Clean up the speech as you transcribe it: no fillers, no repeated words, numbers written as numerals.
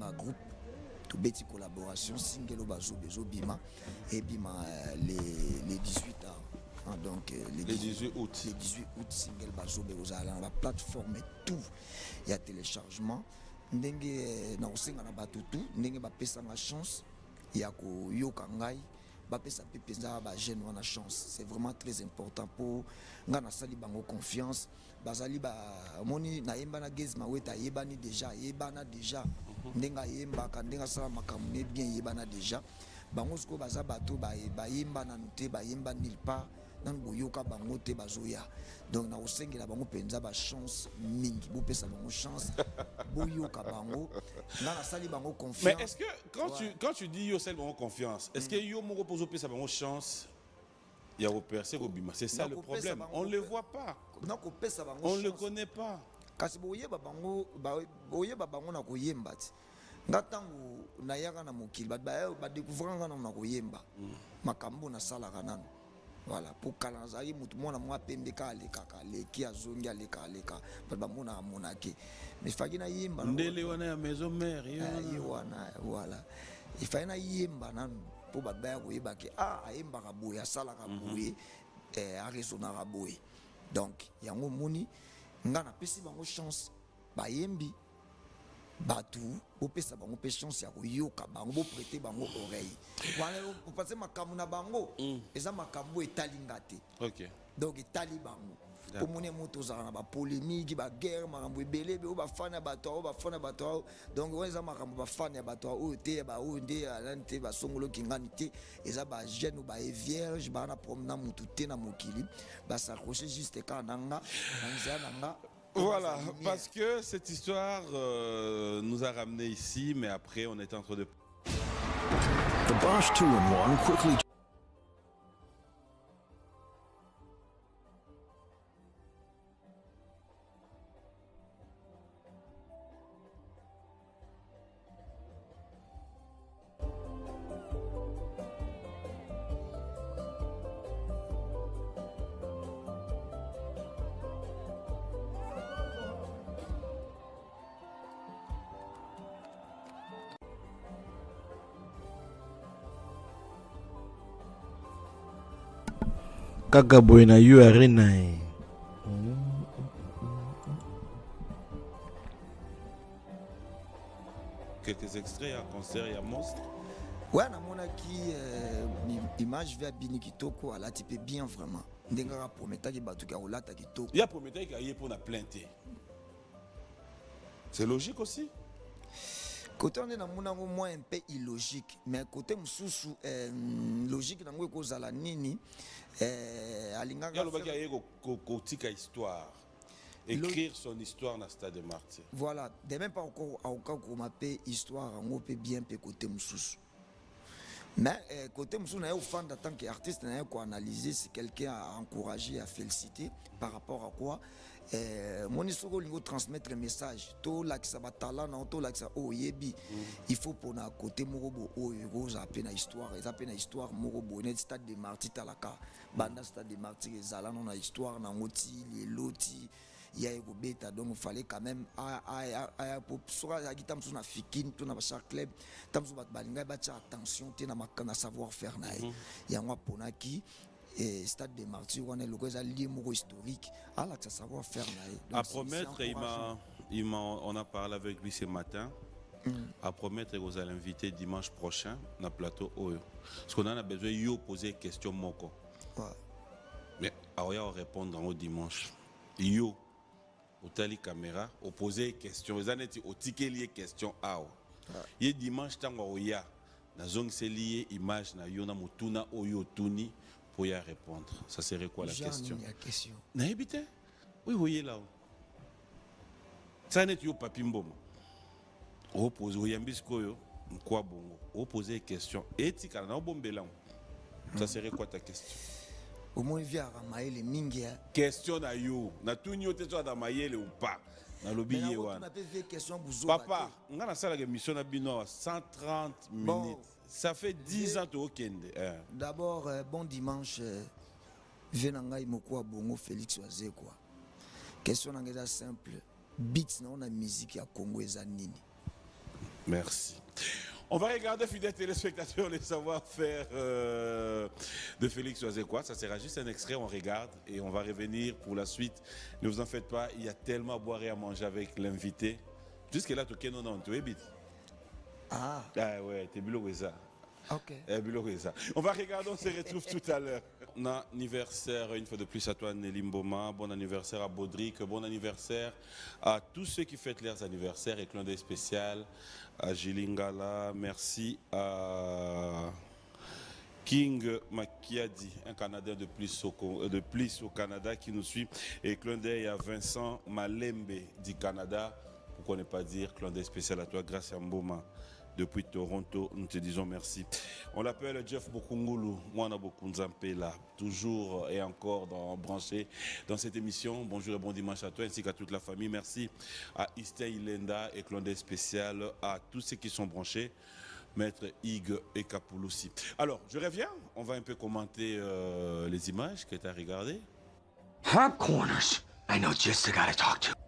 un groupe tout bête collaboration single bazo bima et bima les 18 ans. Donc les 18 août. Les 18 août single bazo bezala la plateforme tout. Il y a téléchargement ndenge na osenga na batutu ndenge ba pesa nga chance ya ko yoka ngai ba pesa pe penza ba jeune wana chance. C'est vraiment très important pour nga na sali bango confiance bazali ba moni na yemba na gezma weta yebani déjà yebana déjà ndenga yemba ka ndenga sala makamune bien yebana déjà bango sko baza bato ba yemba na nute ba yemba nulle part nan boyoka bango te bazoya donc na osengela bango penza ba chance mingi bo pesa bango chance boyoka bango na sali bango confiance. Mais est-ce que quand tu dis yo sel bango confiance, est-ce que yo mo repose pesa bango chance ya repercer obima, c'est ça le problème, on le voit pas, on le connaît pas kasi boyeba bango na koyemba ti ngatango na yaka na mokili ba découvrir nga na koyemba makambo na sala kanano. Voilà, pour Kalanzari, tout le monde a moins pembe qui a zongi aleka pas mona monake. Mais fagina yimba. Ndele wana ya maison mère. Voilà. Il fallait na yimba nan pour babaya ko yebake yimba kaboya sala kaboye a raisonna kaboye. Donc yango moni ngana pesi bango chance ba yembi batu bo pesa bango pe chance ya koyoka bango bo prêter bango oreille wala pour passer makamu na bango eza makamu etalinga te. OK, donc etali bango pour mone moto za na ba polémique ba guerre makambo ebele be ba fana bato donc eza makambo ba fana bato o te ba o nde alante ba songolo kingani te eza ba jeune ba vierge ba na promena mutu te na mokili ba s'accrocher juste kananga nanga. Voilà, parce que cette histoire nous a ramené ici, mais après on est en train de... The Bosch 2-in-1 quickly... Kaka boy na yo arena. Quelques extraits à concert, il y a Monstre. Ouais, na mona qui image via bini kitoko ala type bien vraiment. Ndenga prometa ki batu ka olata kitoko. Il y a prometa ki aye pour na plainte. C'est logique aussi. Côté on est dans mon moins un peu illogique, mais côté mususu logique dans ngwe kozala nini alinga ya lobaki aye ko tika histoire, écrire son histoire na Stade Martyrs. Voilà, de même pas encore au mapé histoire on peut bien pe côté mususu. Mais côté mususu na yo fan en tant qu'artiste na yo ko analyser si quelqu'un a encouragé, a félicité par rapport à quoi mon histoire lingo transmettre un message to lakisa batala na to lakisa yebi il faut pour na côté morobo rose apena histoire et apena histoire morobo net Stade de Martyrs talaka banda Stade de Martyrs ezala na histoire na ngoti les loti ya ego beta donc il fallait quand même pour sura ya gitam suna fikine to na ba chaque club tamsu bat balinga ba attention te na makana savoir faire na ya ngwa ponaki et Stade des Martyrs on est le gros allié historique à la savoir faire à promettre on a parlé avec lui ce matin à promettre vous allez l'inviter dimanche prochain dans plateau Oyo parce qu'on a besoin de poser question moko mais on répondre au dimanche yo au tali caméra au poser question vous allez au ticket lié question il dimanche tango oya na zone c'est lié image na yo na mutuna Oyo tuni pour y répondre. Ça serait quoi la question? Na habité? Oui, voyez là. Ça n'est pas papi mboma. On pose au yambisko yo, quoi bongo. On pose des questions. Éthique na bombela. Ça serait quoi ta question? Au moins via Ramaele mingia. Question na yo. Na tout nyo te soit da Maele ou pas. Na lobiye wana. Papa, ngana sala ke mission na bino 130 minutes. Ça fait 10 ans au Kende. D'abord, bon dimanche. Venangai Mokwa Bongo Félix Oazé quoi. Question est simple. Beats na musique à Congo et Zanini. Merci. On va regarder, fidèles téléspectateurs, les savoir-faire de Félix Oazekwa. Ça sera juste un extrait, on regarde et on va revenir pour la suite. Ne vous en faites pas, il y a tellement à boire et à manger avec l'invité. Jusque-là, tu es non, tu es bit. Ah. Ah ouais, tu es bilo ça. Ok. On va regarder, on se retrouve tout à l'heure. Bon anniversaire une fois de plus à toi Nelly Mboma, bon anniversaire à Baudric, bon anniversaire à tous ceux qui fêtent leurs anniversaires et clin d'œil spécial à Gilingala, merci à King Makiadi, un Canadien de plus au Canada qui nous suit, et clin d'œil à Vincent Malembe du Canada, pourquoi ne pas dire clin d'œil spécial à toi, grâce à Mboma. Depuis Toronto, nous te disons merci. On l'appelle Jeff Bokungulu, Mwana Bokunzampela, toujours et encore branché dans cette émission. Bonjour et bon dimanche à toi ainsi qu'à toute la famille. Merci à Iste Ilenda et Clondé spécial, à tous ceux qui sont branchés, Maître Hugues et Kapouloussi. Alors, je reviens, on va un peu commenter les images que tu as regardées. Hot corners. I know just the guy to talk to.